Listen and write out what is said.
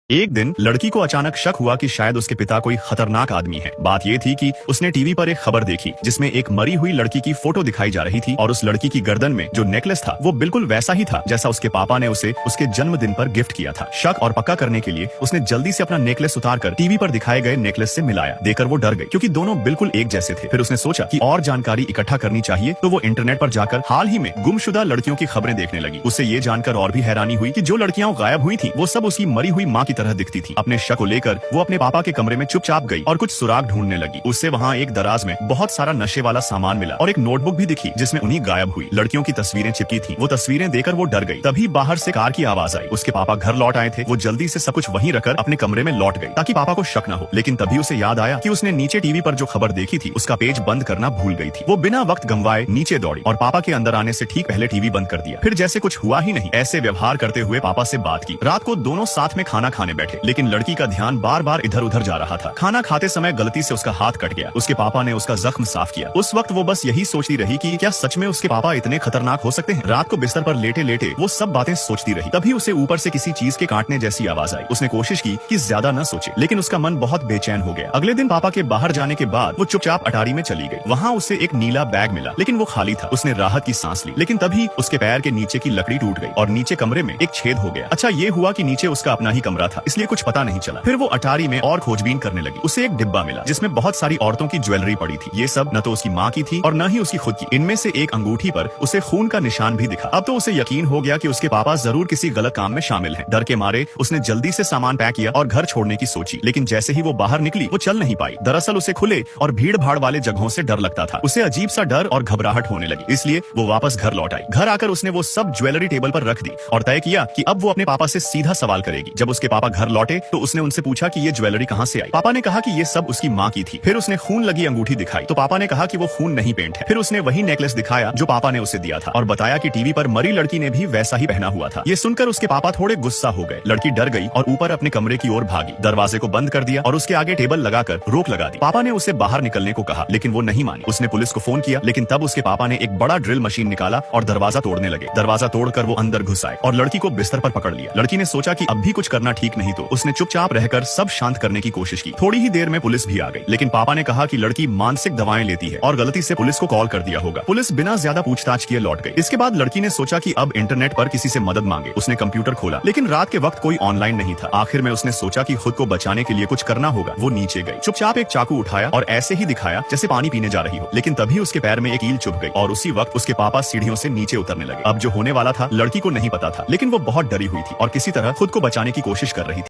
एक दिन लड़की को अचानक शक हुआ कि शायद उसके पिता कोई खतरनाक आदमी है। बात ये थी कि उसने टीवी पर एक खबर देखी जिसमें एक मरी हुई लड़की की फोटो दिखाई जा रही थी और उस लड़की की गर्दन में जो नेकलेस था वो बिल्कुल वैसा ही था जैसा उसके पापा ने उसे उसके जन्मदिन पर गिफ्ट किया था। शक और पक्का करने के लिए उसने जल्दी से अपना नेकलेस उतारकर टीवी पर दिखाए गए नेकलेस से मिलाया। देखकर वो डर गई क्योंकि दोनों बिल्कुल एक जैसे थे। फिर उसने सोचा कि और जानकारी इकट्ठा करनी चाहिए, तो वो इंटरनेट पर जाकर हाल ही में गुमशुदा लड़कियों की खबरें देखने लगी। उसे ये जानकर और भी हैरानी हुई कि जो लड़कियां गायब हुई थी वो सब उसकी मरी हुई माँ की तरह दिखती थी। अपने शक को लेकर वो अपने पापा के कमरे में चुपचाप गई और कुछ सुराग ढूंढने लगी। उससे वहाँ एक दराज में बहुत सारा नशे वाला सामान मिला और एक नोटबुक भी दिखी जिसमें उन्हीं गायब हुई लड़कियों की तस्वीरें चिपकी थी। वो तस्वीरें देखकर वो डर गई। तभी बाहर से कार की आवाज आई। उसके पापा घर लौट आए थे। वो जल्दी से सब कुछ वहीं रखकर अपने कमरे में लौट गई ताकि पापा को शक न हो। लेकिन तभी उसे याद आया कि उसने नीचे टीवी पर जो खबर देखी थी उसका पेज बंद करना भूल गई थी। वो बिना वक्त गंवाए नीचे दौड़ी और पापा के अंदर आने से ठीक पहले टीवी बंद कर दिया। फिर जैसे कुछ हुआ ही नहीं ऐसे व्यवहार करते हुए पापा से बात की। रात को दोनों साथ में खाना खाने बैठे, लेकिन लड़की का ध्यान बार बार इधर उधर जा रहा था। खाना खाते समय गलती से उसका हाथ कट गया। उसके पापा ने उसका जख्म साफ किया। उस वक्त वो बस यही सोचती रही कि क्या सच में उसके पापा इतने खतरनाक हो सकते हैं। रात को बिस्तर पर लेटे लेटे वो सब बातें सोचती रही। तभी उसे ऊपर से किसी चीज के काटने जैसी आवाज आई। उसने कोशिश की कि ज्यादा न सोचे, लेकिन उसका मन बहुत बेचैन हो गया। अगले दिन पापा के बाहर जाने के बाद वो चुपचाप अटारी में चली गई। वहाँ उसे एक नीला बैग मिला, लेकिन वो खाली था। उसने राहत की सांस ली, लेकिन तभी उसके पैर के नीचे की लकड़ी टूट गई और नीचे कमरे में एक छेद हो गया। अच्छा ये हुआ कि नीचे उसका अपना ही कमरा था, इसलिए कुछ पता नहीं चला। फिर वो अटारी में और खोजबीन करने लगी। उसे एक डिब्बा मिला जिसमें बहुत सारी औरतों की ज्वेलरी पड़ी थी। ये सब न तो उसकी माँ की थी और न ही उसकी खुद की। इनमें से एक अंगूठी पर उसे खून का निशान भी दिखा। अब तो उसे यकीन हो गया कि उसके पापा जरूर किसी गलत काम में शामिल हैं। डर के मारे उसने जल्दी से सामान पैक किया और घर छोड़ने की सोची, लेकिन जैसे ही वो बाहर निकली वो चल नहीं पाई। दरअसल उसे खुले और भीड़ भाड़ वाले जगहों से डर लगता था। उसे अजीब सा डर और घबराहट होने लगी, इसलिए वो वापस घर लौट आई। घर आकर उसने वो सब ज्वेलरी टेबल पर रख दी और तय किया कि अब वो अपने पापा से सीधा सवाल करेगी। जब उसके पापा घर लौटे तो उसने उनसे पूछा कि ये ज्वेलरी कहाँ से आई। पापा ने कहा कि ये सब उसकी माँ की थी। फिर उसने खून लगी अंगूठी दिखाई तो पापा ने कहा कि वो खून नहीं पेंट है। फिर उसने वही नेकलेस दिखाया जो पापा ने उसे दिया था और बताया कि टीवी पर मरी लड़की ने भी वैसा ही पहना हुआ था। ये सुनकर उसके पापा थोड़े गुस्सा हो गए। लड़की डर गई और ऊपर अपने कमरे की ओर भागी। दरवाजे को बंद कर दिया और उसके आगे टेबल लगाकर रोक लगा दी। पापा ने उसे बाहर निकलने को कहा, लेकिन वो नहीं मानी। उसने पुलिस को फोन किया, लेकिन तब उसके पापा ने एक बड़ा ड्रिल मशीन निकाला और दरवाजा तोड़ने लगे। दरवाजा तोड़कर वो अंदर घुस आए और लड़की को बिस्तर पर पकड़ लिया। लड़की ने सोचा कि अब भी कुछ करना ठीक नहीं, तो उसने चुपचाप रहकर सब शांत करने की कोशिश की। थोड़ी ही देर में पुलिस भी आ गई, लेकिन पापा ने कहा कि लड़की मानसिक दवाएं लेती है और गलती से पुलिस को कॉल कर दिया होगा। पुलिस बिना ज्यादा पूछताछ किए लौट गई। इसके बाद लड़की ने सोचा कि अब इंटरनेट पर किसी से मदद मांगे। उसने कंप्यूटर खोला, लेकिन रात के वक्त कोई ऑनलाइन नहीं था। आखिर में उसने सोचा कि खुद को बचाने के लिए कुछ करना होगा। वो नीचे गई, चुपचाप एक चाकू उठाया और ऐसे ही दिखाया जैसे पानी पीने जा रही हो, लेकिन तभी उसके पैर में एक कील चुभ गई और उसी वक्त उसके पापा सीढ़ियों से नीचे उतरने लगे। अब जो होने वाला था लड़की को नहीं पता था, लेकिन वो बहुत डरी हुई थी और किसी तरह खुद को बचाने की कोशिश कर रही थी।